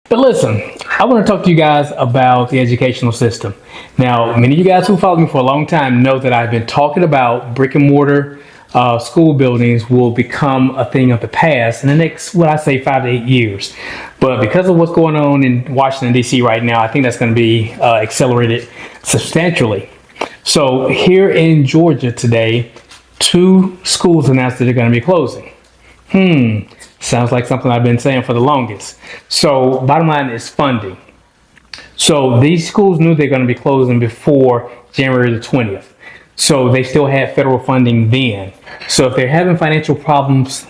But listen, I want to talk to you guys about the educational system. Now, many of you guys who followed me for a long time know that I've been talking about brick and mortar school buildings will become a thing of the past in the next, what I say, 5 to 8 years. But because of what's going on in Washington, D.C. right now, I think that's going to be accelerated substantially. So here in Georgia today, 2 schools announced that they're going to be closing. Sounds like something I've been saying for the longest. So bottom line is funding. So these schools knew they're going to be closing before January the 20th. So they still had federal funding then. So if they're having financial problems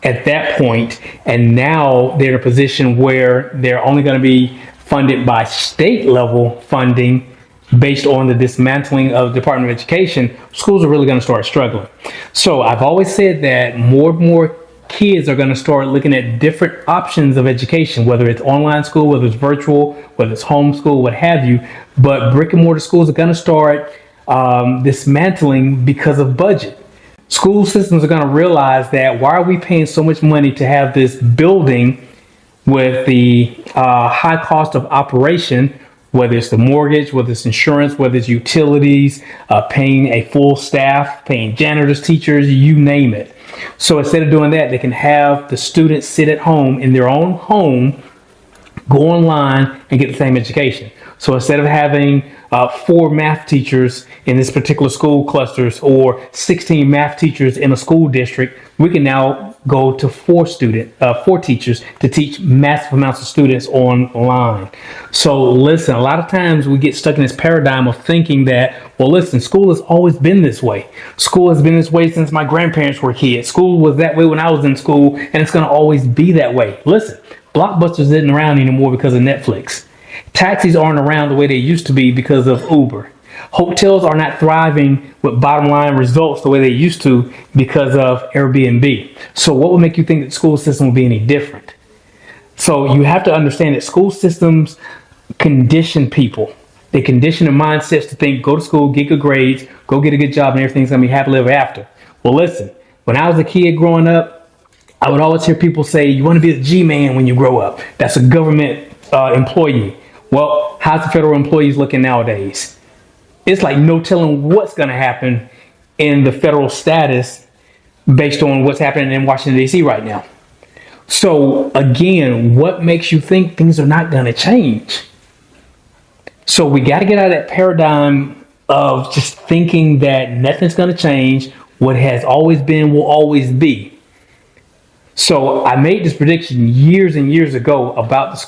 at that point, and now they're in a position where they're only going to be funded by state level funding based on the dismantling of the Department of Education, schools are really going to start struggling. So I've always said that more and more kids are going to start looking at different options of education, whether it's online school, whether it's virtual, whether it's homeschool, what have you. But brick and mortar schools are going to start dismantling because of budget. School systems are going to realize that why are we paying so much money to have this building with the high cost of operation, whether it's the mortgage, whether it's insurance, whether it's utilities, paying a full staff, paying janitors, teachers, you name it. So instead of doing that, they can have the students sit at home in their own home, go online and get the same education. So instead of having 4 math teachers in this particular school clusters or 16 math teachers in a school district, we can now go to 4 teachers to teach massive amounts of students online. So listen, a lot of times we get stuck in this paradigm of thinking that, well, listen, school has always been this way. School has been this way since my grandparents were kids. School was that way when I was in school, and it's going to always be that way. Listen, Blockbusters isn't around anymore because of Netflix. Taxis aren't around the way they used to be because of Uber. Hotels are not thriving with bottom line results the way they used to because of Airbnb. So what would make you think that the school system will be any different? So you have to understand that school systems condition people. They condition their mindsets to think, go to school, get good grades, go get a good job, and everything's going to be happily ever after. Well, listen, when I was a kid growing up, I would always hear people say, you want to be a G-man when you grow up. That's a government employee. Well, how's the federal employees looking nowadays? It's like no telling what's going to happen in the federal status based on what's happening in Washington, D.C. right now. So again, what makes you think things are not going to change? So we got to get out of that paradigm of just thinking that nothing's going to change. What has always been will always be. So I made this prediction years and years ago about the school.